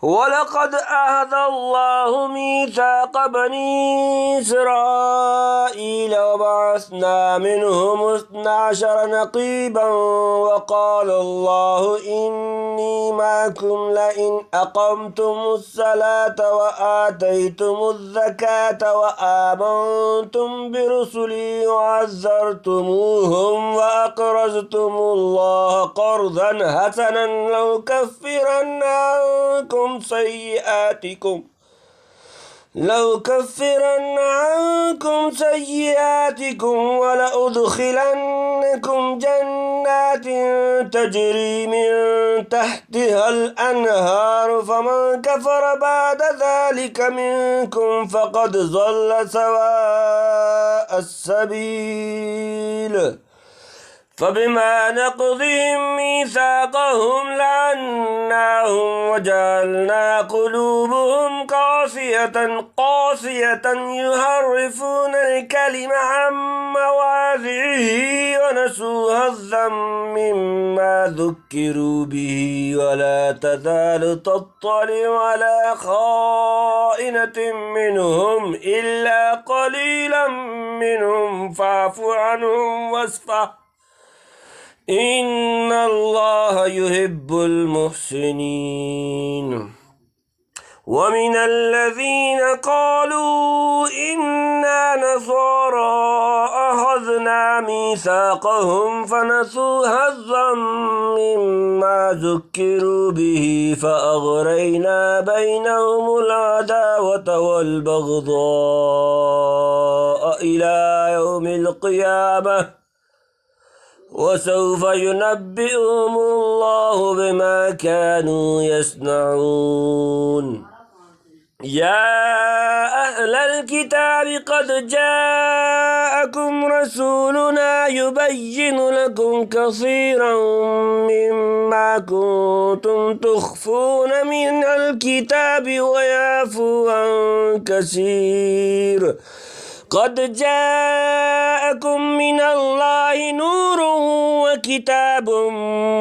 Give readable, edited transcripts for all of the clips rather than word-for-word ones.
وَلَقَدْ أَخَذَ اللَّهُ مِيثَاقَ بَنِي إِسْرَائِيلَ وَبَعَثْنَا مِنْهُمُ 12 نَقِيبًا وَقَالَ اللَّهُ إِنِّي مَعَكُمْ لَئِنْ أَقَمْتُمُ الصَّلَاةَ وَآتَيْتُمُ الزَّكَاةَ وَآمَنْتُمْ بِرُسُلِي وَعَزَّرْتُمُوهُمْ وَأَقْرَضْتُمُ اللَّهَ قَرْضًا حَسَنًا لَأُكَفِّرَنَّ عَنْكُمْ سَيِّئَاتِكُمْ وَلَأُدْخِلَنَّكُمْ جَنَّاتٍ تَجْرِي مِنْ تَحْتِهَا الْأَنْهَارُ فَمَنْ كَفَرَ بَعْدَ ذَلِكَ مِنْكُمْ فَقَدْ ضَلَّ سَوَاءَ السَّبِيلِ فبما نقضهم ميثاقهم لعناهم وجعلنا قلوبهم قاسية يحرفون الكلم عن مواضعه ونسوا حظا مما ذكروا به ولا تزال تطلع على خائنة منهم إلا قليلا منهم فاعف عنهم واصفح إن الله يحب المحسنين ومن الذين قالوا إنا نصارى أخذنا ميثاقهم فنسوا حظا مما ذكروا به فأغرينا بينهم العداوة والبغضاء إلى يوم القيامة وسوف ينبئهم الله بما كانوا يصنعون يا أهل الكتاب قد جاءكم رسولنا يبين لكم كثيرا مما كنتم تخفون من الكتاب ويعفو عن كثير قد جاءكم من الله نور وكتاب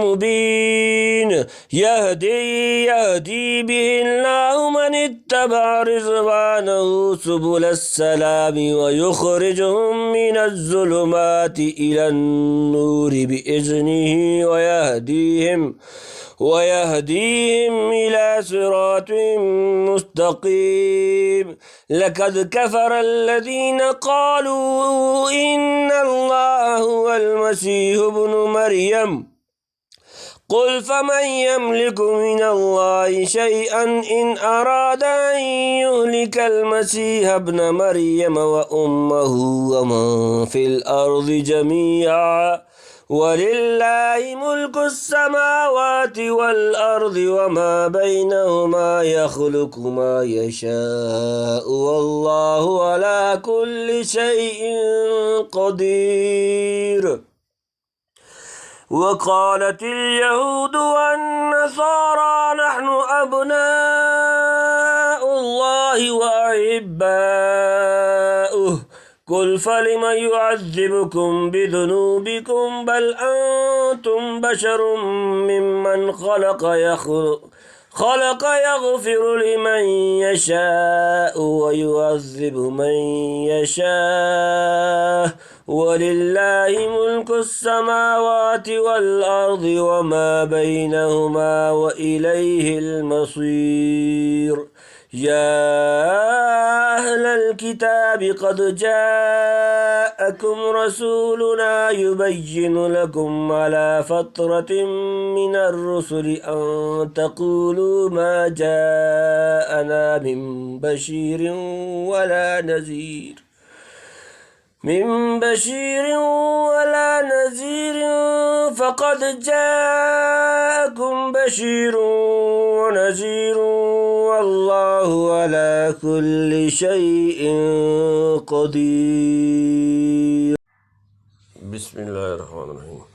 مبين يهدي به الله من اتبع رضوانه سبل السلام ويخرجهم من الظلمات إلى النور بإذنه ويهديهم إلى صراط مستقيم لقد كفر الذين قالوا إن الله هو المسيح ابن مريم قل فمن يملك من الله شيئا إن أراد أن يهلك المسيح ابن مريم وأمه ومن في الأرض جميعا ولله ملك السماوات والأرض وما بينهما يخلق ما يشاء والله على كل شيء قدير وقالت اليهود والنصارى نحن أبناء الله وأحباؤه قل فلم يعذبكم بذنوبكم بل أنتم بشر ممن خلق يغفر لمن يشاء ويعذب من يشاء ولله ملك السماوات والأرض وما بينهما وإليه المصير يا أهل الكتاب قد جاءكم رسولنا يبين لكم على فترة من الرسل أن تقولوا ما جاءنا من بشير ولا نذير فقد جاءكم بشير ونذير والله على كل شيء قدير بسم الله الرحمن الرحيم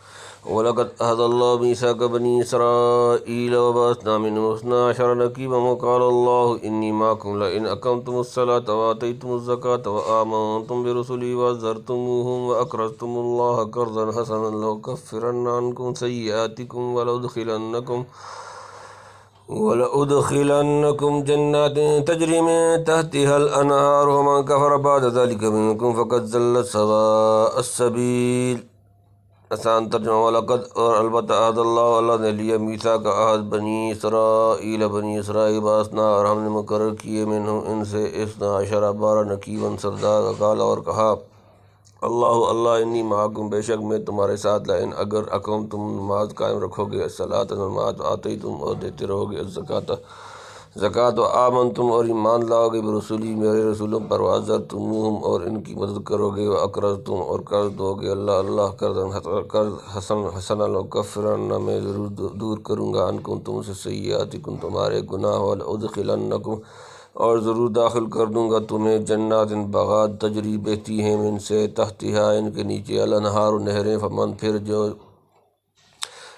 وَلَقَدْ أَخَذَ اللَّهُ مِيثَاقَ بَنِي إِسْرَائِيلَ وَبَعَثْنَا مِنْهُمُ 12 نَقِيبًا وَقَالَ اللَّهُ إِنِّي مَعَكُمْ لَئِنْ أَقَمْتُمُ الصَّلَاةَ وَآتَيْتُمُ الزَّكَاةَ وَآمَنْتُمْ بِرُسُلِي وَعَزَّرْتُمُوهُمْ وَأَقْرَضْتُمُ اللَّهَ قَرْضًا حَسَنًا لَأُكَفِّرَنَّ عَنْكُمْ سَيِّئَاتِكُمْ وَلَأُدْخِلَنَّكُمْ جَنَّاتٍ تَجْرِي مِن تَحْتِهَا الْأَنْهَارُ وَمَنْ كَفَرَ بَعْدَ ذَلِكَ مِنكُمْ فَقَدْ ضَلَّ سَوَاءَ السَّبِيلِ۔ آسان ترجمہ۔ وَلَقَدْ اور البتہ عہد اللہ نے لیا میثاق عہد بنی اسرائیل باسنا اور ہم نے مقرر کیے منہم ان سے 12 نقیباً سردار، وقال اور کہا اللہ انی معکم بے شک میں تمہارے ساتھ، لئن اگر اقمتم نماز قائم رکھو گے، الصلاۃ نماز، آتیتم اور دیتے رہو گے، زکوٰۃ، و آمنتم اور ایمان لاؤ گے برسولی میرے رسولوں پر، وعزرتموہم اور ان کی مدد کرو گے، واقرضتم اور قرض دو گے اللہ قرض حسنا، لأکفرن میں ضرور دور کروں گا عنکم تم سے سیئاتکم تمہارے گناہ، ولأدخلنکم اور ضرور داخل کر دوں گا تمہیں جنات باغات تجری بہتی ہیں من سے تحتہا ان کے نیچے الانہار نہریں، فمن پھر جو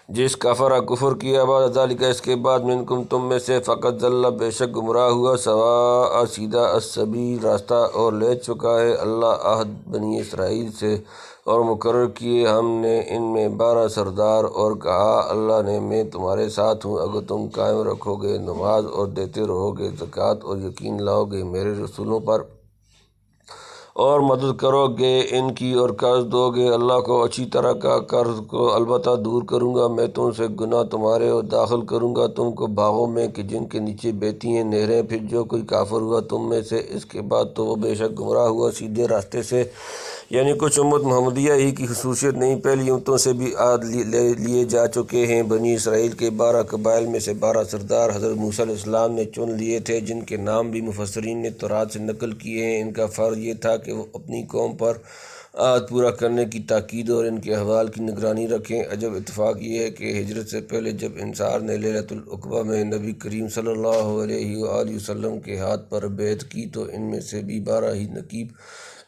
جس کفر کفر کیا بعد ذالک اس کے بعد منکم تم میں سے، فقط ضل بے شک گمراہ ہوا، سواء سیدھا، السبیل راستہ، اور لے چکا ہے اللہ عہد بنی اسرائیل سے اور مقرر کیے ہم نے ان میں 12 سردار، اور کہا اللہ نے میں تمہارے ساتھ ہوں اگر تم قائم رکھو گے نماز اور دیتے رہو گے زکوٰۃ اور یقین لاؤ گے میرے رسولوں پر اور مدد کرو گے ان کی اور قرض دو گے اللہ کو اچھی طرح کا قرض کو، البتہ دور کروں گا میں تم سے گناہ تمہارے اور داخل کروں گا تم کو باغوں میں کہ جن کے نیچے بہتی ہیں نہریں، پھر جو کوئی کافر ہوا تم میں سے اس کے بعد تو وہ بے شک گمراہ ہوا سیدھے راستے سے۔ یعنی کچھ امت محمدیہ ہی کی خصوصیت نہیں، پہلی امتوں سے بھی عہد لیے جا چکے ہیں۔ بنی اسرائیل کے 12 قبائل میں سے 12 سردار حضرت موسیٰ علیہ السلام نے چن لیے تھے، جن کے نام بھی مفسرین نے تورات سے نقل کیے ہیں۔ ان کا فرض یہ تھا کہ وہ اپنی قوم پر عہد پورا کرنے کی تاکید اور ان کے احوال کی نگرانی رکھیں۔ عجب اتفاق یہ ہے کہ ہجرت سے پہلے جب انصار نے لیلۃ العقبہ میں نبی کریم صلی اللہ علیہ وآلہ وسلم کے ہاتھ پر بیعت کی تو ان میں سے بھی 12 ہی نقیب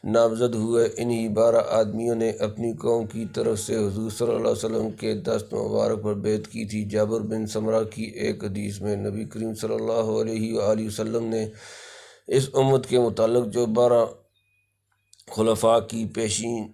نامزد ہوئے۔ انہی 12 آدمیوں نے اپنی قوم کی طرف سے حضور صلی اللہ علیہ وسلم کے دست مبارک پر بیعت کی تھی۔ جابر بن سمرہ کی ایک حدیث میں نبی کریم صلی اللہ علیہ وآلہ وسلم نے اس امت کے متعلق جو 12 خلفاء کی پیشین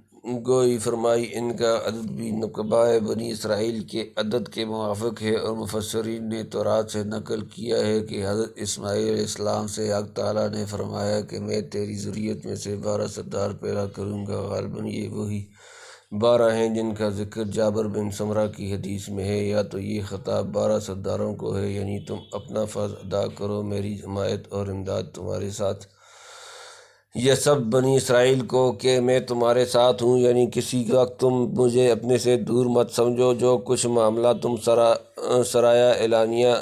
گوئی فرمائی ان کا عدد بھی قبائل بنی اسرائیل کے عدد کے موافق ہے، اور مفسرین نے تورات سے نقل کیا ہے کہ حضرت اسماعیل علیہ السلام سے حق تعالیٰ نے فرمایا کہ میں تیری ذریت میں سے 12 سردار پیدا کروں گا۔ غالباً یہ وہی 12 ہیں جن کا ذکر جابر بن سمرہ کی حدیث میں ہے، یا تو یہ خطاب 12 سرداروں کو ہے، یعنی تم اپنا فرض ادا کرو میری حمایت اور امداد تمہارے ساتھ، یہ سب بنی اسرائیل کو کہ میں تمہارے ساتھ ہوں، یعنی کسی وقت تم مجھے اپنے سے دور مت سمجھو۔ جو کچھ معاملہ تم سرایا اعلانیہ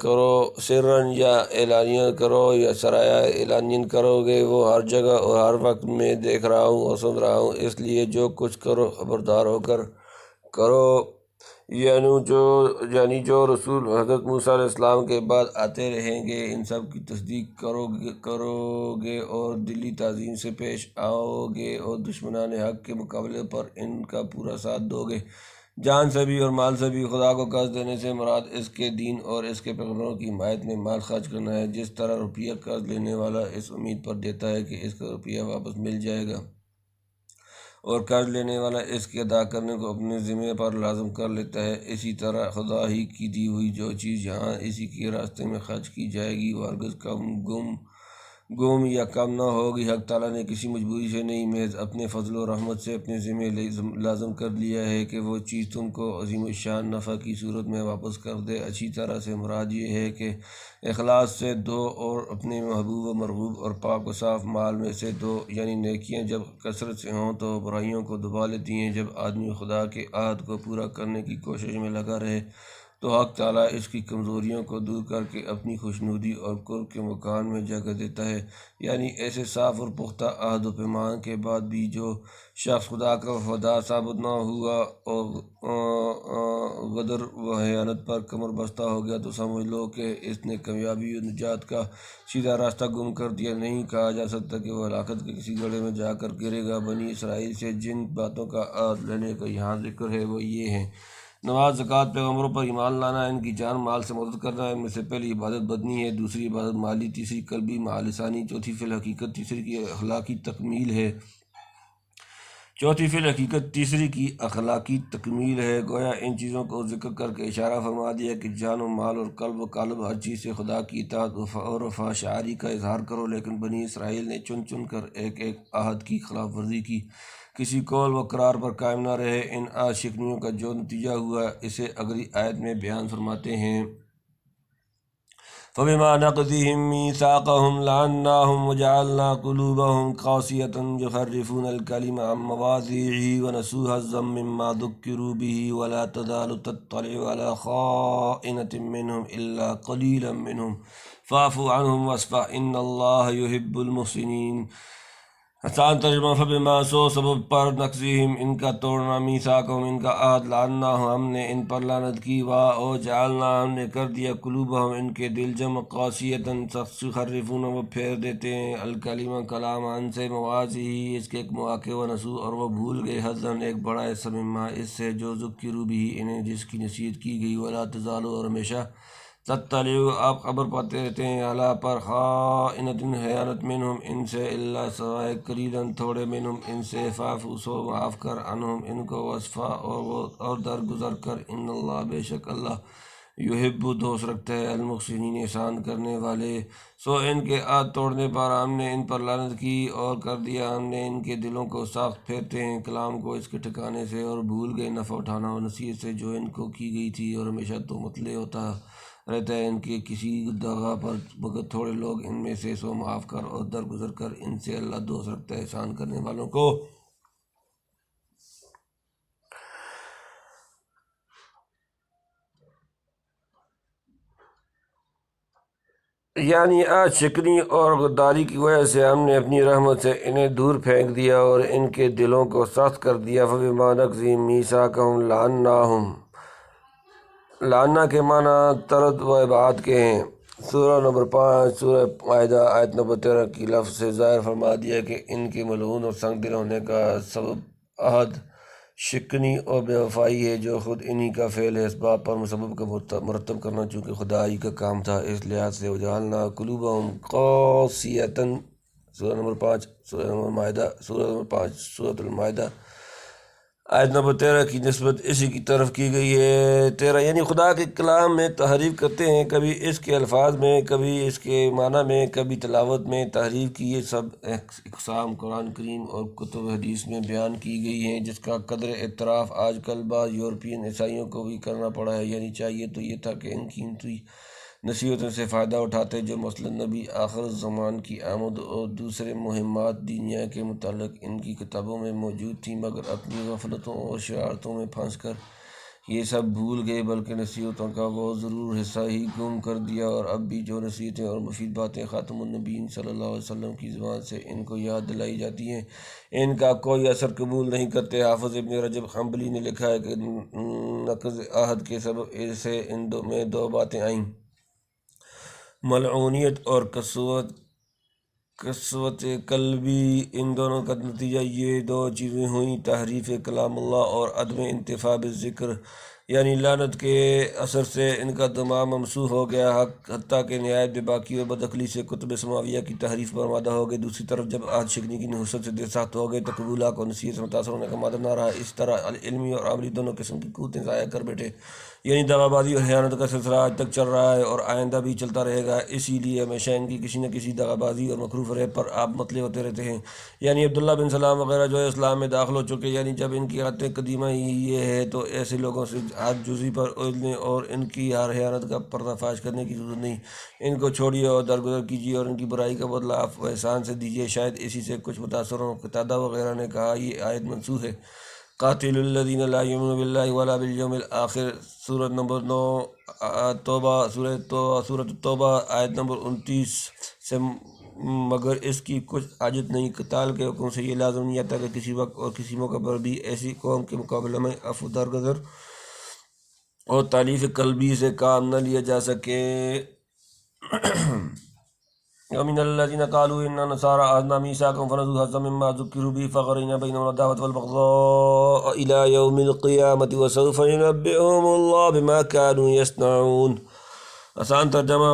کرو، سرن یا اعلانیہ کرو یا سرایا اعلانیہ کرو گے، وہ ہر جگہ اور ہر وقت میں دیکھ رہا ہوں اور سن رہا ہوں، اس لیے جو کچھ کرو خبردار ہو کر کرو۔ یعنی جو رسول حضرت موسیٰ علیہ السلام کے بعد آتے رہیں گے ان سب کی تصدیق کرو گے اور دلی تعظیم سے پیش آؤ گے اور دشمنان حق کے مقابلے پر ان کا پورا ساتھ دو گے۔ جان سے بھی اور مال سے بھی۔ خدا کو قرض دینے سے مراد اس کے دین اور اس کے پیغمبروں کی حمایت میں مال خرچ کرنا ہے، جس طرح روپیہ قرض لینے والا اس امید پر دیتا ہے کہ اس کا روپیہ واپس مل جائے گا، اور قرض لینے والا اس کے ادا کرنے کو اپنے ذمہ پر لازم کر لیتا ہے، اسی طرح خدا ہی کی دی ہوئی جو چیز یہاں اسی کے راستے میں خرچ کی جائے گی وہ ہرگز گم یا کم نہ ہوگی۔ حق تعالیٰ نے کسی مجبوری سے نہیں، محض اپنے فضل و رحمت سے اپنے ذمہ لازم کر لیا ہے کہ وہ چیز تم کو عظیم الشان نفع کی صورت میں واپس کر دے۔ اچھی طرح سے مراد یہ ہے کہ اخلاص سے دو اور اپنے محبوب و مرغوب اور پاک و صاف مال میں سے دو، یعنی نیکیاں جب کثرت سے ہوں تو برائیوں کو دبا لیتی ہیں۔ جب آدمی خدا کے عہد کو پورا کرنے کی کوشش میں لگا رہے تو حق تعالیٰ اس کی کمزوریوں کو دور کر کے اپنی خوشنودی اور قرب کے مکان میں جگہ دیتا ہے۔ یعنی ایسے صاف اور پختہ عہد و پیمان کے بعد بھی جو شخص خدا کا وفادار ثابت نہ ہوا اور غدر و خیانت پر کمر بستہ ہو گیا تو سمجھ لو کہ اس نے کامیابی و نجات کا سیدھا راستہ گم کر دیا۔ نہیں کہا جا سکتا کہ وہ ہلاکت کے کسی گڑھے میں جا کر گرے گا۔ بنی اسرائیل سے جن باتوں کا عہد لینے کا یہاں ذکر ہے وہ یہ ہیں: نماز، زکوٰۃ، پیغمبروں پر ایمان لانا، ان کی جان مال سے مدد کرنا۔ ان میں سے پہلی عبادت بدنی ہے، دوسری عبادت مالی، تیسری قلبی مع لسانی، چوتھی فی الحقیقت، تیسری کی اخلاقی تکمیل ہے، چوتھی فی الحقیقت تیسری کی اخلاقی تکمیل ہے۔ گویا ان چیزوں کو ذکر کر کے اشارہ فرما دیا کہ جان و مال اور قلب و قالب ہر چیز سے خدا کی اطاعت اور وفا شعاری کا اظہار کرو، لیکن بنی اسرائیل نے چن چن کر ایک ایک عہد کی خلاف ورزی کی، کسی قول و قرار پر قائم نہ رہے۔ ان عہد شکنیوں کا جو نتیجہ ہوا اسے اگلی آیت میں بیان فرماتے ہیں۔ فَبِمَا نَقْضِهِم مِّيثَاقَهُمْ لَعَنَّاهُمْ وَجَعَلْنَا قُلُوبَهُمْ قَاسِيَةً يُحَرِّفُونَ الْكَلِمَ عَن مَّوَاضِعِهِ وَنَسُوا حَظًّا مِّمَّا ذُكِّرُوا بِهِ وَلَا تَزَالُ تَطَّلِعُ عَلَىٰ خَائِنَةٍ مِّنْهُمْ إِلَّا قَلِيلًا مِّنْهُمْ فَاعْفُ عَنْهُمْ وَاصْفَحْ إِنَّ اللَّهَ يُحِبُّ الْمُحْسِنِينَ۔ آسان ترجمہ، فبما سو سبب پر نقضہم ان کا توڑنا، میثاقہم ان کا عہد، لعناہم ہم نے ان پر لعنت کی، او جعلنا ہم نے کر دیا، قلوبہم ان کے دل، جمع قاسیۃً سخت، یحرفون وہ پھیر دیتے ہیں، الکلمہ کلام، عن سے مواضعہ اس کے ایک مواقع، ونسوا اور وہ بھول گئے، حظًا ایک بڑا حصہ، مما اس سے جو ذکروا بہ انہیں جس کی نصیحت کی گئی، ولا تزال اور ہمیشہ، تطلع آپ خبر پاتے رہتے ہیں، اعلیٰ پر، خائنۃ خیانت، منہم ان سے، الا سوائے، قلیلاً تھوڑے، منہم ان سے، فاعف سو معاف کر، عنہم ان کو، واصفح اور درگزر کر، ان اللہ بے شک اللہ، یحب دوست رکھتا ہے، المحسنین احسان کرنے والے۔ سو ان کے عہد توڑنے پر ہم نے ان پر لعنت کی اور کر دیا ہم نے ان کے دلوں کو ساخت، پھیرتے ہیں کلام کو اس کے ٹھکانے سے اور بھول گئے نفع اٹھانا اور نصیحت سے جو ان کو کی گئی تھی، اور ہمیشہ تو مطلع ہوتا رہتا ہے ان کے کسی جگہ پر، مگر تھوڑے لوگ ان میں سے، سو معاف کر اور درگزر کر ان سے، اللہ دوست رکھتا ہے احسان کرنے والوں کو۔ یعنی آج شکنی اور غداری کی وجہ سے ہم نے اپنی رحمت سے انہیں دور پھینک دیا اور ان کے دلوں کو سخت کر دیا۔ فَبِمَا نَقْضِهِم مِّيثَاقَهُمْ لَعَنَّاهُمْ، لعنہ کے معنی طرد و ابعاد کے ہیں۔ سورہ نمبر 5 سورہ مائدہ آیت نمبر 13 کی لفظ سے ظاہر فرما دیا کہ ان کے ملعون اور سنگ دل ہونے کا سبب عہد شکنی اور بے وفائی ہے، جو خود انہی کا فعل ہے، اس بات پر مسبب کا مرتب کرنا چونکہ خدائی کا کام تھا، اس لحاظ سے وجعلنا قلوبہم قاسیۃً۔ سورہ نمبر 5 سورہ نمبر مائدہ سورہ نمبر 5 سورةالمائده آیت نمبر 13 کی نسبت اسی کی طرف کی گئی ہے۔ 13 یعنی خدا کے کلام میں تحریف کرتے ہیں، کبھی اس کے الفاظ میں، کبھی اس کے معنی میں، کبھی تلاوت میں تحریف کی، یہ سب اقسام قرآن کریم اور کتب حدیث میں بیان کی گئی ہیں، جس کا قدر اعتراف آج کل بعض یورپین عیسائیوں کو بھی کرنا پڑا ہے۔ یعنی چاہیے تو یہ تھا کہ ان قیمتی نصیحتوں سے فائدہ اٹھاتے جو مثلاً نبی آخر الزمان کی آمد اور دوسرے مہمات دینیہ کے متعلق ان کی کتابوں میں موجود تھیں، مگر اپنی غفلتوں اور شرارتوں میں پھنس کر یہ سب بھول گئے، بلکہ نصیحتوں کا وہ ضرور حصہ ہی گم کر دیا، اور اب بھی جو نصیحتیں اور مفید باتیں خاتم النبیین صلی اللہ علیہ وسلم کی زبان سے ان کو یاد دلائی جاتی ہیں، ان کا کوئی اثر قبول نہیں کرتے۔ حافظ ابن رجب حنبلی نے لکھا ہے کہ نقض عہد کے سبب سے ان میں دو باتیں آئیں، ملعونیت اور قسوت قلبی۔ ان دونوں کا نتیجہ یہ دو چیزیں ہوئیں، تحریف کلام اللہ اور عدم انتفاع بالذکر، یعنی لعنت کے اثر سے ان کا دماغ ممسوح ہو گیا، حتیٰ کہ نہایت بے باکی اور بدعقلی سے کتب سماویہ کی تحریف پر آمادہ ہو گئے۔ دوسری طرف جب عہد شکنی کی نحوست سے دل سخت ہو گئے تو قبول حق اور نصیحت سے متاثر ہونے کا مادہ نہ رہا، اس طرح علمی اور عملی دونوں قسم کی قوتیں ضائع کر بیٹھے۔ یعنی دغا بازی اور خیانت کا سلسلہ آج تک چل رہا ہے اور آئندہ بھی چلتا رہے گا، اسی لیے ہمیشہ ان کی کسی نہ کسی دغا بازی اور مکروہ فریب پر آپ مطلع ہوتے رہتے ہیں۔ یعنی عبداللہ بن سلام وغیرہ جو اسلام میں داخل ہو چکے، یعنی جب ان کی عادت قدیمہ ہی یہ ہے تو ایسے لوگوں سے عہد جزی پر اجلنے اور ان کی ہر خیانت کا پردہ فاش کرنے کی ضرورت نہیں، ان کو چھوڑیے اور درگزر کیجیے اور ان کی برائی کا بدلہ عفو و احسان سے دیجیے۔ شاید اسی سے کچھ متاثر ہوں۔ قتادہ وغیرہ نے کہا یہ آیت منسوخ ہے، قاتل الذین لا یؤمنون باللہ ولا بالیوم الآخر، سورۃ نمبر 9 توبہ سورۃ التوبہ آیت نمبر 29 سے، مگر اس کی کچھ حاجت نہیں۔ قتال کے حکم سے یہ لازم نہیں آتا کہ کسی وقت اور کسی موقع پر بھی ایسی قوم کے مقابلے میں عفو، درگزر اور تالیف قلبی سے کام نہ لیا جا سکے۔ وَمِنَ الَّذِينَ قَالُوا إِنَّا نَصَارَىٰ أَخَذْنَا مِيثَاقَهُمْ فَنَسُوا حَظًّا مِّمَّا ذُكِّرُوا بِهِ فَأَغْرَيْنَا بَيْنَهُمُ الْعَدَاوَةَ وَالْبَغْضَاءَ إِلَىٰ يَوْمِ الْقِيَامَةِ وَسَوْفَ يُنَبِّئُهُمُ اللَّهُ بِمَا كَانُوا يَصْنَعُونَ۔ آسان ترجمہ،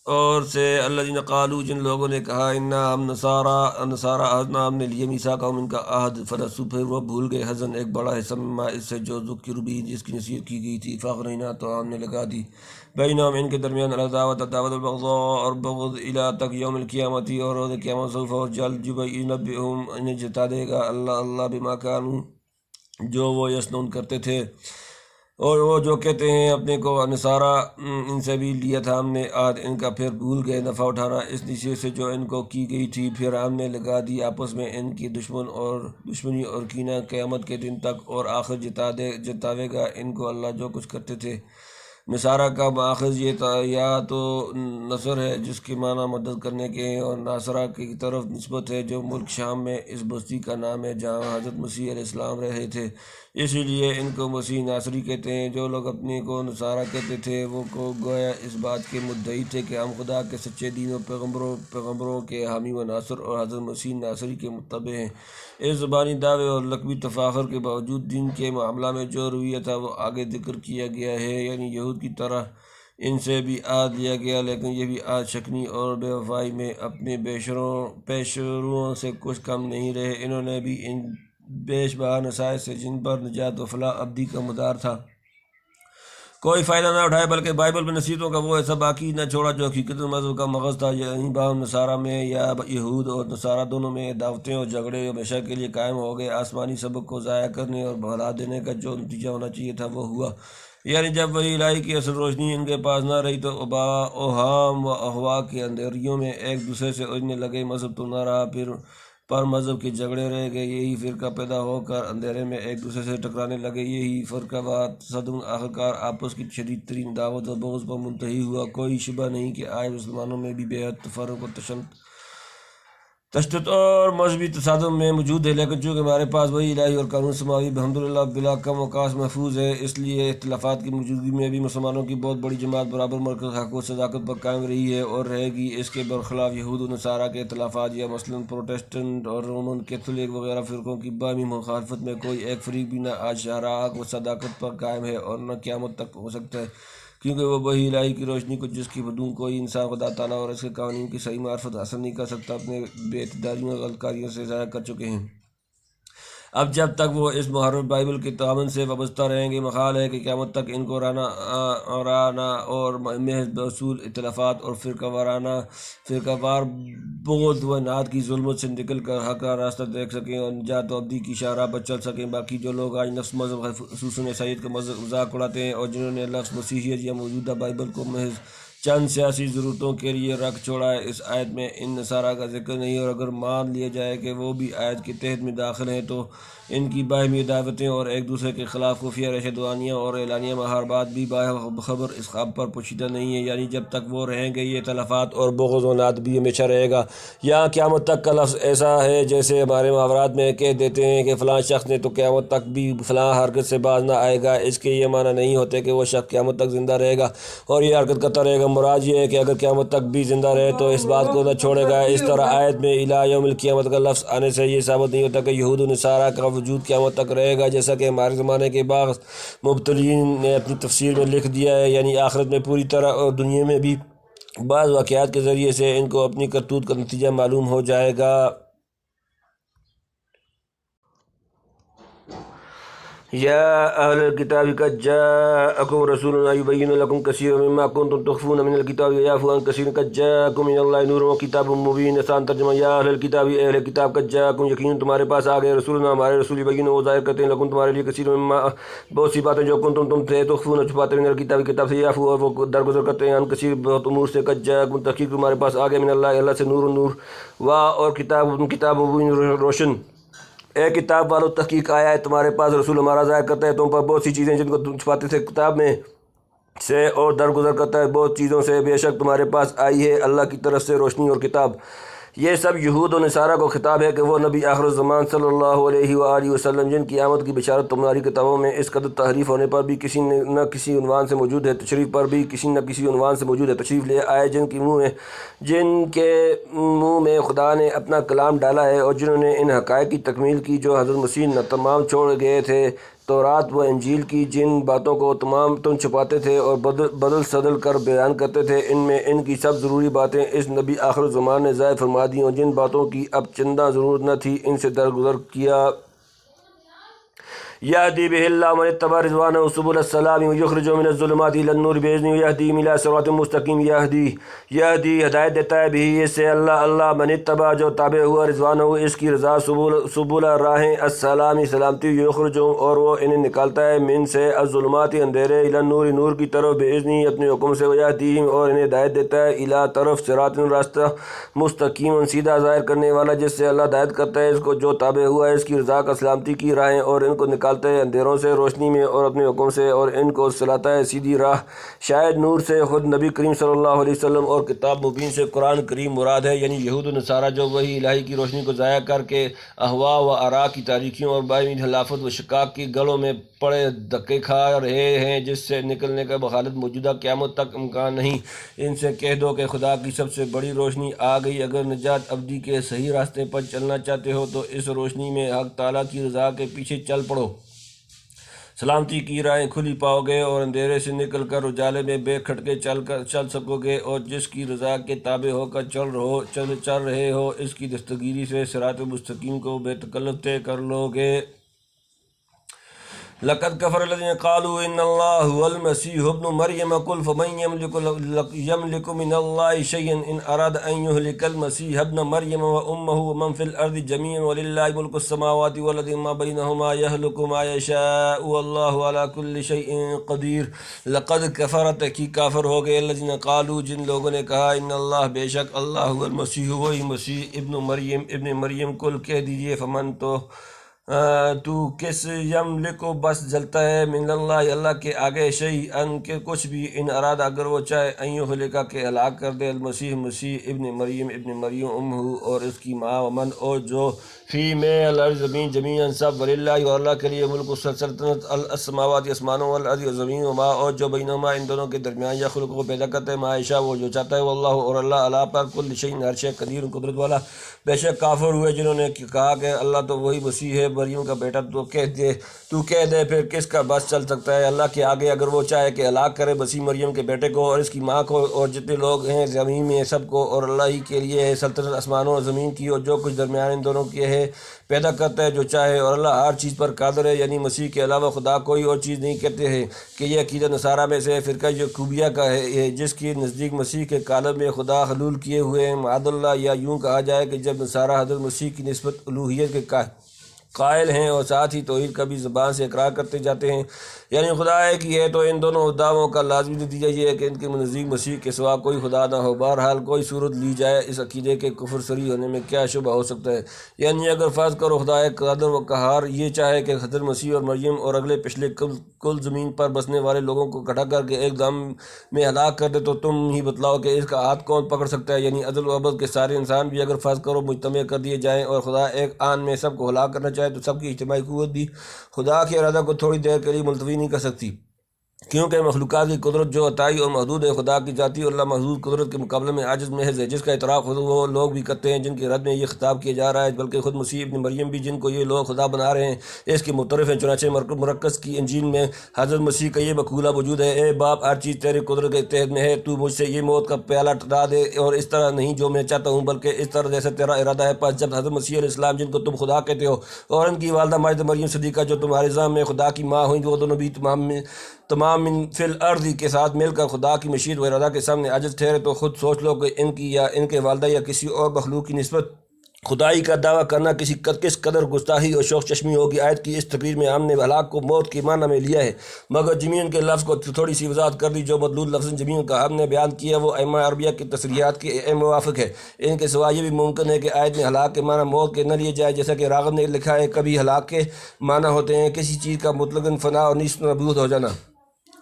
اور سے الذین قالوا جن لوگوں نے کہا انا ہم نصارا عہدنا ہم نے لیے میثاقہم ان کا عہد فنسوا پھر وہ بھول گئے حظاً ایک بڑا حصہ مما اس سے جو ذکروا بہ جس کی نصیحت کی گئی تھی فاغرینا تو ہم نے لگا دی بینہم ان کے درمیان العداوۃ البغضاء اور بغض الی تک یوم القیامت اور روز قیامت سوف اور جلد ینبئہم انہیں جتا دے گا اللہ بما کانوا جو وہ یصنعون کرتے تھے۔ اور وہ جو کہتے ہیں اپنے کو نصارہ ان سے بھی لیا تھا ہم نے عہد ان کا پھر بھول گئے نفع اٹھانا اس نصیحت سے جو ان کو کی گئی تھی پھر ہم نے لگا دی آپس میں ان کی دشمنی اور کینہ قیامت کے دن تک اور آخر جتاوے گا ان کو اللہ جو کچھ کرتے تھے۔ نصارہ کا ماخذ یہ یا تو نصر ہے جس کے معنی مدد کرنے کے ہیں اور ناصرہ کی طرف نسبت ہے جو ملک شام میں اس بستی کا نام ہے جہاں حضرت مسیح علیہ السلام رہے تھے، اسی لیے ان کو مسیح ناصری کہتے ہیں۔ جو لوگ اپنے کو نصارہ کہتے تھے وہ کو گویا اس بات کے مدعی تھے کہ ہم خدا کے سچے دین و پیغمبروں کے حامی و ناصر اور حضرت مسیح ناصری کے متبع ہیں۔ اس زبانی دعوے اور لقبی تفاخر کے باوجود دین کے معاملہ میں جو رویہ تھا وہ آگے ذکر کیا گیا ہے، یعنی یہود کی طرح ان سے بھی عہد لیا گیا لیکن یہ بھی عہد شکنی اور بے وفائی میں اپنے پیشروؤں سے کچھ کم نہیں رہے۔ انہوں نے بھی ان بیش بہا نصائص سے جن پر نجات و فلاح ابدی کا مدار تھا کوئی فائدہ نہ اٹھائے بلکہ بائبل میں نصیحتوں کا وہ ایسا باقی نہ چھوڑا جو حقیقت مذہب کا مغز تھا، یعنی باہم نصارہ میں یا یہود اور نصارہ دونوں میں دعوتیں اور جھگڑے ہمیشہ کے لیے قائم ہو گئے۔ آسمانی سبق کو ضائع کرنے اور بھلا دینے کا جو نتیجہ ہونا چاہیے تھا وہ ہوا، یعنی جب وہی الہی کی اصل روشنی ان کے پاس نہ رہی تو اوہام و اغوا کے اندھیریوں میں ایک دوسرے سے الجھنے لگے، مذہب تو نہ رہا پھر پر مذہب کے جھگڑے رہ گئے، یہی فرقہ پیدا ہو کر اندھیرے میں ایک دوسرے سے ٹکرانے لگے، یہی فرقہ وار تصادم آخرکار آپس کی شدید ترین دعوت و بغض پر منتہی ہوا۔ کوئی شبہ نہیں کہ آج مسلمانوں میں بھی بے حد تفرق و تشدد اور مذہبی تصادم میں موجود ہے، لیکن چونکہ ہمارے پاس وہی الہی اور قانون سماوی الحمدللہ بلا کم وقاص محفوظ ہے، اس لیے اختلافات کی موجودگی میں بھی مسلمانوں کی بہت بڑی جماعت برابر مرکز حق و صداقت پر قائم رہی ہے اور رہے گی۔ اس کے برخلاف یہود و نصارہ کے اختلافات یا مثلاً پروٹسٹنٹ اور رومن کیتھولک وغیرہ فرقوں کی باہمی مخالفت میں کوئی ایک فریق بھی نہ آج شاہراہ حق و صداقت پر قائم ہے اور نہ قیامت تک ہو سکتا ہے، کیونکہ وہ وہی الہی کی روشنی کو جس کی بدون کوئی انسان خدا تعالیٰ اور اس کے قوانین کی صحیح معرفت حاصل نہیں کر سکتا اپنے بے اعتدالیوں اور غلط کاریوں سے ضائع کر چکے ہیں۔ اب جب تک وہ اس محرف بائبل کے تعاون سے وابستہ رہیں گے محال ہے کہ قیامت تک ان کو رانہ اور محض اصول اختلافات اور فرقہ وار بغض و اناد کی ظلمت سے نکل کر حق کا راستہ دیکھ سکیں اور نجات و ابدی کی شاہراہ پر چل سکیں۔ باقی جو لوگ آج نفس مذہب خصوصاً عیسائیت کا مذاق اڑاتے ہیں اور جنہوں نے لفظ مسیحیت یا موجودہ بائبل کو محض چند سیاسی ضرورتوں کے لیے رکھ چھوڑا ہے، اس آیت میں ان نصارہ کا ذکر نہیں، اور اگر مان لیا جائے کہ وہ بھی آیت کے تحت میں داخل ہیں تو ان کی باہمی دعوتیں اور ایک دوسرے کے خلاف خفیہ رشدوانیاں اور اعلانیہ محاربات بھی باخبر اس خواب پر پوشیدہ نہیں ہیں، یعنی جب تک وہ رہیں گے یہ اختلافات اور بغض و ناد بھی ہمیشہ رہے گا۔ یہاں قیامت تک کا لفظ ایسا ہے جیسے ہمارے محاورات میں کہہ دیتے ہیں کہ فلاں شخص نے تو قیامت تک بھی فلاں حرکت سے باز نہ آئے گا، اس کے یہ معنی نہیں ہوتے کہ وہ شخص قیامت تک زندہ رہے گا اور یہ حرکت کرتا رہے گا، مراد یہ ہے کہ اگر قیامت تک بھی زندہ رہے تو اس بات کو نہ چھوڑے گا۔ اس طرح آیت میں الی یوم القیامت کا لفظ آنے سے یہ ثابت نہیں ہوتا کہ یہود و نصارہ کا وجود قیامت تک رہے گا، جیسا کہ ہمارے زمانے کے بعض مبتدئین نے اپنی تفسیر میں لکھ دیا ہے، یعنی آخرت میں پوری طرح اور دنیا میں بھی بعض واقعات کے ذریعے سے ان کو اپنی کرتوت کا نتیجہ معلوم ہو جائے گا۔ یا اہل الکتاب قد جاءکم رسولنا یبین لکم کثیرا مما کنتم تخفون من الکتاب ویعفو عن کثیر قد جاءکم من اللہ نور وکتاب مبین۔ آسان ترجمہ، یا اہل الکتاب، اہل کتاب، قد جاءکم یقیناً تمہارے پاس آ گئے رسولنا ہمارے رسول، یبین وہ ظاہر کرتے ہیں لکم تمہارے لیے کثیر مما بہت سی باتیں جو کنتم تم تھے تخفون چھپاتے من الکتاب کتاب سے، یعفو اور وہ درگزر کرتے ہیں عن کثیر بہت امور سے، قد جاءکم تحقیق تمہارے پاس آ گئے من اللہ سے نور اور کتاب مبین روشن۔ اے کتاب والو تحقیق آیا ہے تمہارے پاس رسول ہمارا ظاہر کرتا ہے تم پر بہت سی چیزیں جن کو تم چھپاتے تھے کتاب میں سے، اور درگزر کرتا ہے بہت چیزوں سے، بے شک تمہارے پاس آئی ہے اللہ کی طرف سے روشنی اور کتاب۔ یہ سب یہود و نصارہ کو خطاب ہے کہ وہ نبی آخر الزمان صلی اللہ علیہ وآلہ وسلم جن کی آمد کی بشارت تمہاری کتابوں میں اس قدر تحریف ہونے پر بھی کسی نہ کسی عنوان سے موجود ہے، تشریف پر بھی کسی نہ کسی عنوان سے موجود ہے، تشریف لے آئے جن کے منہ میں خدا نے اپنا کلام ڈالا ہے اور جنہوں نے ان حقائق کی تکمیل کی جو حضرت مسیح نہ تمام چھوڑ گئے تھے، تورات و انجیل کی جن باتوں کو تم چھپاتے تھے اور بدل صدل کر بیان کرتے تھے، ان میں ان کی سب ضروری باتیں اس نبی آخر الزمان نے ظاہر فرما دی، اور جن باتوں کی اب چندہ ضرورت نہ تھی ان سے درگزر کیا۔ یہدی بہ اللہ من اتبع رضوانہ سبل السلام ویخرجہم من الظلمات الی النور باذنہ ویہدیہم الی صراط مستقیم۔ یہدی ہدایت دیتا ہے بھی اس سے اللہ من اتبع جو تابع ہوا رضوانہ اس کی رضا سبل راہیں السلام سلامتی، یخرجہم اور وہ انہیں نکالتا ہے من سے الظلمات اندھیرے الی النور نور کی طرف باذنہ اپنے حکم سے، ویہدیہم اور انہیں ہدایت دیتا ہے الی طرف صراط راستہ مستقیم سیدھا ظاہر کرنے والا، جس سے اللہ ہدایت کرتا ہے اس کو جو تابع ہوا ہے اس کی رضا کا سلامتی کی راہیں، اور ان کو نکالتا ہے اندھیروں سے روشنی میں اور اپنے حکم سے، اور ان کو چلاتا ہے سیدھی راہ۔ شاید نور سے خود نبی کریم صلی اللہ علیہ وسلم اور کتاب مبین سے قرآن کریم مراد ہے، یعنی یہود و نصارہ جو وحی الہی کی روشنی کو ضائع کر کے اہواء و آراء کی تاریکیوں اور باہمی خلافت و شقاق کی گلوں میں پڑے دھکے کھا رہے ہیں، جس سے نکلنے کا بحالت موجودہ قیامت تک امکان نہیں۔ ان سے کہہ دو کہ خدا کی سب سے بڑی روشنی آ گئی، اگر نجات ابدی کے صحیح راستے پر چلنا چاہتے ہو تو اس روشنی میں حق تعالیٰ کی رضا کے پیچھے چل پڑو، سلامتی کی راہیں کھلی پاؤ گے اور اندھیرے سے نکل کر اجالے میں بے کھٹکے چل سکو گے، اور جس کی رضا کے تابع ہو کر چل رہے ہو اس کی دستگیری سے صراط مستقیم کو بے تکلف طے کر لو گے۔ لقد كفر الذين قالوا ان الله هو المسيح ابن مريم قل فمن يملك من الله شيئا ان اراد ان يهلك المسيح ابن مريم وامه ومن في الارض جميعا ولله ملك السماوات والارض ما بينهما يهلك ما يشاء والله على كل شيء قدير۔ لقد كفر تحقیق کافر ہو گئے الذين قالوا جن لوگوں نے کہا ان اللہ بے شک اللہ هو المسیح وہی مسیح ابن مریم قل کہہ دیجئے فمن تو کس یملک بس جلتا ہے من اللہ کے آگے شیئن کے کچھ بھی ان اراد اگر وہ چاہے ان یہلکا کہ ہلاک کر دے مسیح ابن مریم امہ اور اس کی ماں ومن اور جو فی میں الارض زمین جمیعاً سب وللہ اور اللہ کے لیے ملک سلطنت السماوات اسمانوں والارض و زمین وما اور جو بینہما ان دونوں کے درمیان یخلق کو پیدا کرتا ہے ما یشاء وہ جو چاہتا ہے واللہ اور اللہ علی پر کل شیء ہر شے قدیر قدرت والا۔ بے شک کافر ہوئے جنہوں نے کہا کہ اللہ تو وہی مسیح ہے مریم کا بیٹا، تو کہہ دے پھر کس کا بس چل سکتا ہے اللہ کے آگے اگر وہ چاہے کہ ہلاک کرے مسیح مریم کے بیٹے کو اور اس کی ماں کو اور جتنے لوگ ہیں زمین میں سب کو، اور اللہ ہی کے لیے ہے سلطنت آسمانوں اور زمین کی اور جو کچھ درمیان ان دونوں کے ہے، پیدا کرتا ہے جو چاہے اور اللہ ہر چیز پر قادر ہے۔ یعنی مسیح کے علاوہ خدا کوئی اور چیز نہیں کہتے ہیں کہ یہ عقیدہ نصارہ میں سے فرقہ یعقوبیہ کا ہے جس کی نزدیک مسیح کے کالم میں خدا حلول کیے ہوئے ہیں معاذ اللہ، یا یوں کہا جائے کہ جب نصارہ حضرت مسیح کی نسبت الوہیت کے قائل ہیں اور ساتھ ہی توحید کا بھی زبان سے اقرار کرتے جاتے ہیں، یعنی خدا ایک ہی ہے، تو ان دونوں دعووں کا لازمی نتیجہ یہ ہے کہ ان کے نزدیک مسیح کے سوا کوئی خدا نہ ہو۔ بہرحال کوئی صورت لی جائے اس عقیدے کے کفر صریح ہونے میں کیا شبہ ہو سکتا ہے؟ یعنی اگر فرض کرو خدا ایک قادر و قہار یہ چاہے کہ حضرت مسیح اور مریم اور اگلے پچھلے کل زمین پر بسنے والے لوگوں کو اکٹھا کر کے ایک دم میں ہلاک کر دے، تو تم ہی بتلاؤ کہ اس کا ہاتھ کون پکڑ سکتا ہے؟ یعنی عدل و عبد کے سارے انسان بھی اگر فرض کرو مجتمع کر دیے جائیں اور خدا ایک آن میں سب کو ہلاک کرنا چاہے تو سب کی اجتماعی قوت بھی خدا کے ارادہ کو تھوڑی دیر کے لیے ملتوی نہیں کر سکتی، کیونکہ مخلوقات کی قدرت جو عطائی اور محدود ہے خدا کی ذاتی اور لامحدود قدرت کے مقابلے میں عاجز محض ہے، جس کا اعتراف خود وہ لوگ بھی کرتے ہیں جن کے رد میں یہ خطاب کیا جا رہا ہے، بلکہ خود مسیح ابن مریم بھی جن کو یہ لوگ خدا بنا رہے ہیں اس کے معترف ہیں۔ چنانچہ مرکز کی انجیل میں حضرت مسیح کا یہ مقولہ موجود ہے، اے باپ ہر چیز تیرے قدرت کے تحت میں ہے، تو مجھ سے یہ موت کا پیالہ ٹٹا دے، اور اس طرح نہیں جو میں چاہتا ہوں بلکہ اس طرح جیسا تیرا ارادہ ہے۔ پس جب حضرت مسیح علیہ السلام جن کو تم خدا کہتے ہو اور ان کی والدہ ماجد مریم صدیقہ جو تمہارے ذہن میں خدا کی ماں ہوئیں، وہ دونوں بھی تمام من فی الارض کے ساتھ مل کر خدا کی مشیت و ارادہ کے سامنے عاجز ٹھہرے، تو خود سوچ لو کہ ان کی یا ان کے والدہ یا کسی اور مخلوق کی نسبت خدائی کا دعویٰ کرنا کس قدر گستاخی اور شوق چشمی ہوگی۔ آیت کی اس تقریر میں ہم نے ہلاک کو موت کے معنی میں لیا ہے، مگر جمین کے لفظ کو تھوڑی سی وضاحت کر دی۔ جو مدلول لفظ جمین کا ہم نے بیان کیا وہ ائمہ عربیہ کی تصریحات کے موافق ہے۔ ان کے سوا یہ بھی ممکن ہے کہ آیت میں ہلاک کے معنی موت کے نہ لیے جائے، جیسا کہ راغب نے لکھا ہے، کبھی ہلاک کے معنی ہوتے ہیں کسی چیز کا مطلقاً فنا اور نیست نابود ہو جانا۔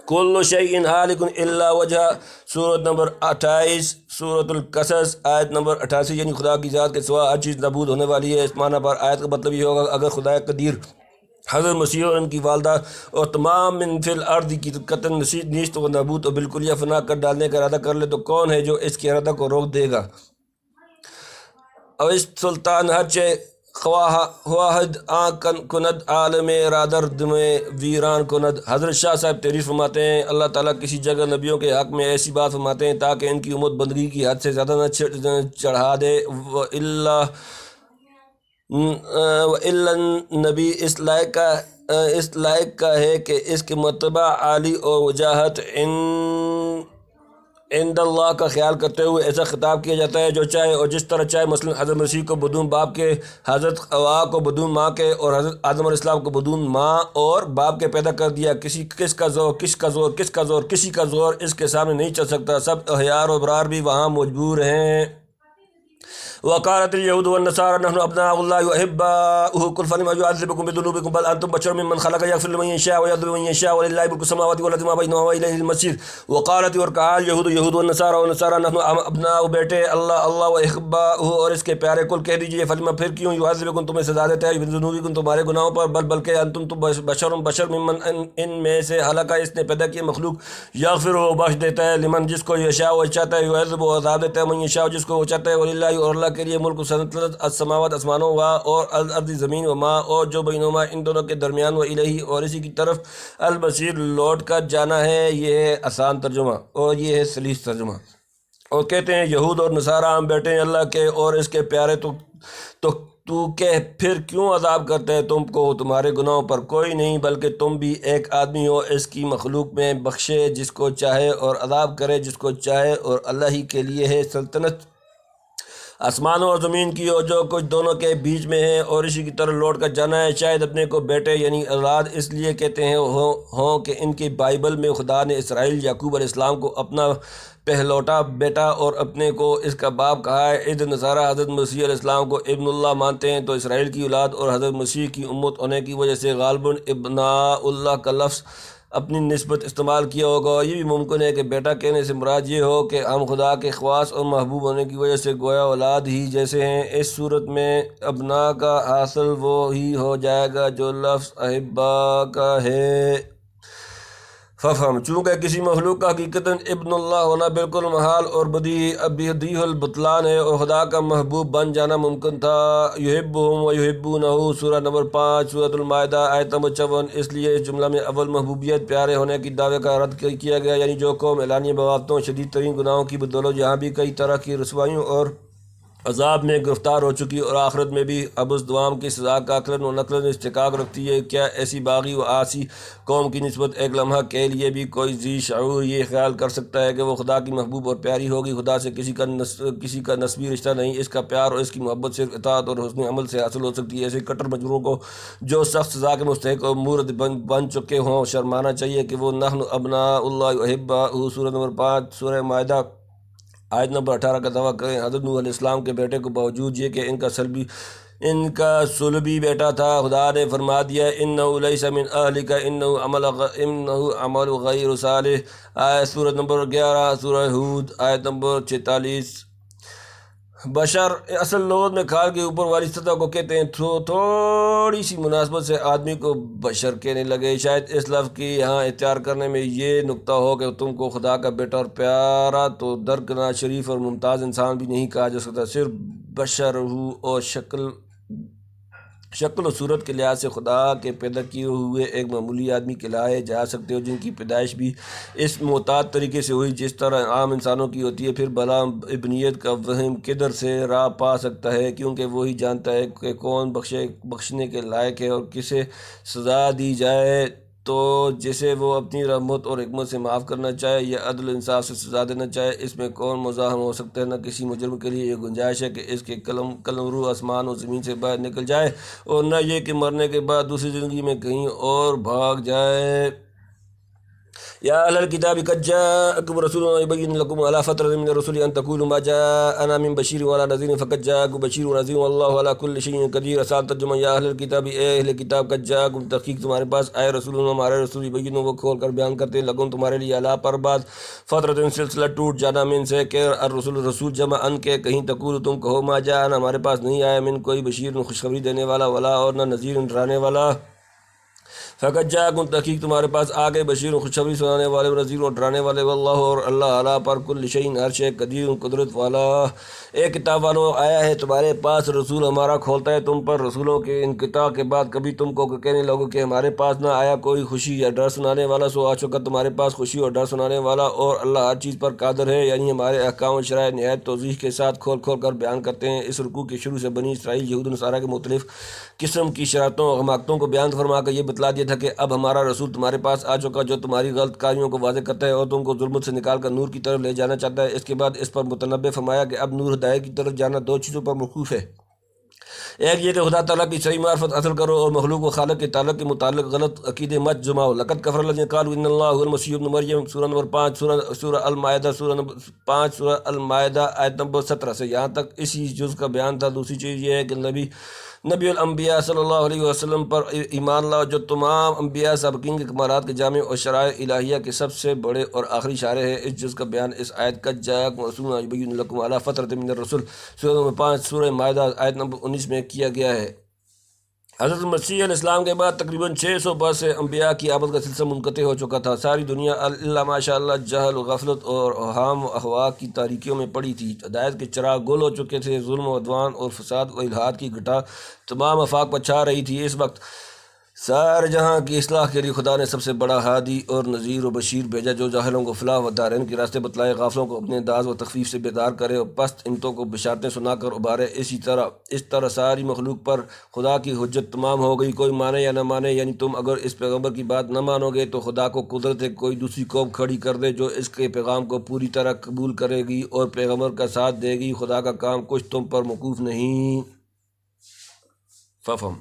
کل شیء ہالک الا وجہ، سورت نمبر 28 سورۃ القصص آیت نمبر 88، یعنی خدا کی ذات کے سوا ہر چیز نابود ہونے والی ہے۔ اس معنی پر آیت کا مطلب یہ ہوگا اگر خدا قدیر حضرت مسیح اور ان کی والدہ اور تمام من فی الارض کی قطن نیست و نابود اور بالکل یا فنا کر ڈالنے کا ارادہ کر لے تو کون ہے جو اس کے ارادہ کو روک دے گا؟ اور اس سلطان ہر چے خواہد آن کند عالم رادر دم ویران کند۔ حضرت شاہ صاحب تحریر فرماتے ہیں اللہ تعالیٰ کسی جگہ نبیوں کے حق میں ایسی بات فرماتے ہیں تاکہ ان کی امت بندگی کی حد سے زیادہ نہ چڑھا دے، وَإِلَّا نبی اس لائق کا ہے کہ اس کے مرتبہ عالی اور وجاہت عند اللہ کا خیال کرتے ہوئے ایسا خطاب کیا جاتا ہے جو چاہے اور جس طرح چاہے۔ مثلا حضرت مسیح کو بدون باپ کے، حضرت حوا کو بدون ماں کے اور حضرت آدم علیہ السلام کو بدون ماں اور باپ کے پیدا کر دیا۔ کس کا زور کسی کا زور اس کے سامنے نہیں چل سکتا۔ سب احیار و ابرار بھی وہاں موجود ہیں۔ وقالت اليهود والنصارى نحن ابناء الله واحباؤه قل فلم يعذبكم بذنوبكم بل انتم بشر ممن خلق يغفر لمن يشاء ويعذب من يشاء ولله ملك السماوات والارض وما بينهما واليه المصير۔ وقالت اور کہا یہود والنصارى نحن ابناء بیٹے اللہ واحباؤه اور اس کے پیارے۔ قل کہہ دیجئے فلم پھر کیوں يعذبكم تمہیں سزا دیتا ہے بذنوبكم تمہارے گناہوں پر بلکہ انتم تو بشر ممن ان میں سے خلق اس نے پیدا کیا مخلوق یغفر و بخش دیتا ہے لمن جس کو یشاء وہ چاہتا ہے ويعذب و عذاب دیتا ہے من يشاء جس کو وہ چاہتا ہے وللہ اور اللہ کے لیے ملک سلطنت السماوات آسمانوں اور الارض زمین وما اور جو بینہما ان دونوں کے درمیان و الہی اور اسی کی طرف المصیر لوٹ کر جانا ہے۔ یہ ہے آسان ترجمہ اور یہ ہے سلیس ترجمہ۔ اور کہتے ہیں یہود اور نصارہ ہم بیٹے ہیں اللہ کے اور اس کے پیارے، تو کہ پھر کیوں عذاب کرتے ہیں تم کو تمہارے گناہوں پر؟ کوئی نہیں بلکہ تم بھی ایک آدمی ہو اس کی مخلوق میں، بخشے جس کو چاہے اور عذاب کرے جس کو چاہے، اور اللہ ہی کے لیے ہے سلطنت آسمانوں اور زمین کی اور جو کچھ دونوں کے بیچ میں ہے، اور اسی کی طرف لوٹ کر جانا ہے۔ شاید اپنے کو بیٹے یعنی اولاد اس لیے کہتے ہیں ہوں کہ ان کی بائبل میں خدا نے اسرائیل یعقوب علیہ السلام کو اپنا پہلوٹا بیٹا اور اپنے کو اس کا باپ کہا ہے۔ عید نصارہ حضرت مسیح علیہ السلام کو ابن اللہ مانتے ہیں تو اسرائیل کی اولاد اور حضرت مسیح کی امت ہونے کی وجہ سے غالباً ابناء اللہ کا لفظ اپنی نسبت استعمال کیا ہوگا۔ یہ بھی ممکن ہے کہ بیٹا کہنے سے مراد یہ ہو کہ ہم خدا کے خواص اور محبوب ہونے کی وجہ سے گویا اولاد ہی جیسے ہیں۔ اس صورت میں ابناء کا حاصل وہ ہی ہو جائے گا جو لفظ احبا کا ہے۔ ففہم چونکہ کسی مخلوق کا حقیقتاً ابن اللہ ہونا بالکل محال اور بدیع البطلان ہے اور خدا کا محبوب بن جانا ممکن تھا۔ یحبہم و یحبونہ سورہ نمبر 5 سورۃالمائده آیت نمبر 54۔ اس لیے اس جملہ میں اول محبوبیت پیارے ہونے کی دعوے کا رد کیا گیا، یعنی جو قوم اعلانیہ بغاوتوں شدید ترین گناہوں کی بدولت یہاں بھی کئی طرح کی رسوائیوں اور عذاب میں گرفتار ہو چکی اور آخرت میں بھی ابس دوام کی سزا کا عقلاً و نقلاً استحقاق رکھتی ہے، کیا ایسی باغی و عاصی قوم کی نسبت ایک لمحہ کے لیے بھی کوئی ذی شعور یہ خیال کر سکتا ہے کہ وہ خدا کی محبوب اور پیاری ہوگی؟ خدا سے کسی کا نسبی رشتہ نہیں، اس کا پیار اور اس کی محبت صرف اطاعت اور حسن عمل سے حاصل ہو سکتی ہے۔ ایسے کٹر مجبوروں کو جو سخت سزا کے مستحق اور مورد بن چکے ہوں شرمانا چاہیے کہ وہ نحن ابناء اللہ واحباؤہ سورہ نمبر 5 سورہ مائدہ آیت نمبر 18 کا دعویٰ کریں۔ حضرت نوح علیہ السلام کے بیٹے کو باوجود یہ کہ ان کا صلبی بیٹا تھا، خدا نے فرما دیا انہ لیس من اہلک انہ عمل غیر صالح۔ آیت سورہ نمبر 11 سورہ ہود آیت نمبر 46۔ بشر اصل لغت میں کھال کے اوپر والی سطح کو کہتے ہیں، تھوڑی سی مناسبت سے آدمی کو بشر کہنے لگے۔ شاید اس لفظ کی یہاں اختیار کرنے میں یہ نکتہ ہو کہ تم کو خدا کا بیٹا اور پیارا تو درکنار شریف اور ممتاز انسان بھی نہیں کہا جا سکتا، صرف بشر ہو اور شکل و صورت کے لحاظ سے خدا کے پیدا کیے ہوئے ایک معمولی آدمی کہلائے جا سکتے ہو، جن کی پیدائش بھی اس معتاد طریقے سے ہوئی جس طرح عام انسانوں کی ہوتی ہے۔ پھر بلا ابنیت کا وہم کدھر سے راہ پا سکتا ہے، کیونکہ وہی جانتا ہے کہ کون بخشنے کے لائق ہے اور کسے سزا دی جائے، تو جسے وہ اپنی رحمت اور حکمت سے معاف کرنا چاہے یا عدل انصاف سے سزا دینا چاہے، اس میں کون مزاحم ہو سکتا ہے؟ نہ کسی مجرم کے لیے یہ گنجائش ہے کہ اس کے قلم روح آسمان و زمین سے باہر نکل جائے، اور نہ یہ کہ مرنے کے بعد دوسری زندگی میں کہیں اور بھاگ جائے۔ یا اہل الکتاب قد جاءکم رسولنا یبین لکم علی فترۃ من الرسل ان تقولوا ما جاءنا من بشیر ولا نذیر فقد جاءکم بشیر ونذیر واللہ علی کل شیء قدیر۔ آسان ترجمہ، یا اہل الکتاب، اے اہل کتاب، قد جاءکم تحقیق تمہارے پاس آئے رسولنا ہمارے رسول، یبین وہ کھول کر بیان کرتے ہیں، لکم تمہارے لیے، علی پر بعد، فترۃ سلسلہ ٹوٹ جانا، من سے کہ الرسول رسول جمع ان کے کہیں تقول تم کہو ما جاءنا ہمارے پاس نہیں آیا، من کوئی بشیر خوشخبری دینے والا، ولا اور نہ نذیر ڈرانے والا، فقط جاءکم تحقیق تمہارے پاس آ گئے بشیر خوشخبری سنانے والے نذیر اور ڈرانے والے واللہ اور اللہ اعلیٰ پر کل شیء ہر شے قدیر قدرت والا۔ ایک کتاب والوں آیا ہے تمہارے پاس رسول ہمارا کھولتا ہے تم پر رسولوں کے انقطاع کے بعد کبھی تم کو کہنے لگو کہ ہمارے پاس نہ آیا کوئی خوشی یا ڈر سنانے والا، سو آ چکا تمہارے پاس خوشی اور ڈر سنانے والا، اور اللہ ہر چیز پر قادر ہے۔ یعنی ہمارے احکام و شرائع نہایت توضیح کے ساتھ کھول کھول کر بیان کرتے ہیں۔ اس رکوع کے شروع سے بنی اسرائیل یہود و نصارہ کے مختلف قسم کی شرارتوں اور حماقتوں کو بیان فرما کر یہ بتلا دیا تھا کہ اب ہمارا رسول تمہارے پاس آ چکا جو تمہاری غلط کاریوں کو واضح کرتا ہے اور تم کو ظلمت سے نکال کر نور کی طرف لے جانا چاہتا ہے۔ اس کے بعد اس پر متنبع فرمایا کہ اب نور ہدایت کی طرف جانا دو چیزوں پر موقوف ہے، ایک یہ کہ خدا تعالیٰ کی صحیح معرفت حاصل کرو اور مخلوق و خالق کے تعلق کے متعلق غلط عقیدے مت جماؤ۔ لقد کفر الذین قالوا ان اللہ هو المسیح ابن مریم، سورہ نمبر 5 سورہ المائدہ، سورہ نمبر 5 سورہ المائدہ آیت نمبر 17 سے یہاں تک اسی جز کا بیان تھا۔ دوسری چیز یہ ہے کہ نبی الانبیاء صلی اللہ علیہ وسلم پر ایمان لاؤ جو تمام انبیاء سابقین کے کمالات کے جامع اور شرائع الہیہ کے سب سے بڑے اور آخری شارع ہے۔ اس جز کا بیان اس آیت کا جاءکم رسول یبین لکم علی فترۃ من الرسل سورہ نمبر 5 سورہ مائدہ آیت نمبر 19 میں کیا گیا ہے۔ حضرت مسیح علیہ السلام کے بعد تقریباً 600 برس سے انبیاء کی آمد کا سلسلہ منقطع ہو چکا تھا۔ ساری دنیا اللہ ماشاء اللہ جہل و غفلت اور اوہام و احوا کی تاریکیوں میں پڑی تھی۔ ہدایت کے چراغ گل ہو چکے تھے، ظلم و عدوان اور فساد و الحاد کی گھٹا تمام آفاق پر چھا رہی تھی۔ اس وقت سارے جہاں کی اصلاح کے لیے خدا نے سب سے بڑا ہادی اور نذیر و بشیر بھیجا جو جاہلوں کو فلاح و دارین کے راستے بتلائے، غافلوں کو اپنے انداز و تخفیف سے بیدار کرے اور پست امتوں کو بشارتیں سنا کر ابھارے۔ اس طرح ساری مخلوق پر خدا کی حجت تمام ہو گئی، کوئی مانے یا نہ مانے۔ یعنی تم اگر اس پیغمبر کی بات نہ مانو گے تو خدا کو قدرت ہے کوئی دوسری قوم کھڑی کر دے جو اس کے پیغام کو پوری طرح قبول کرے گی اور پیغمبر کا ساتھ دے گی۔ خدا کا کام کچھ تم پر موقوف نہیں۔ ففہم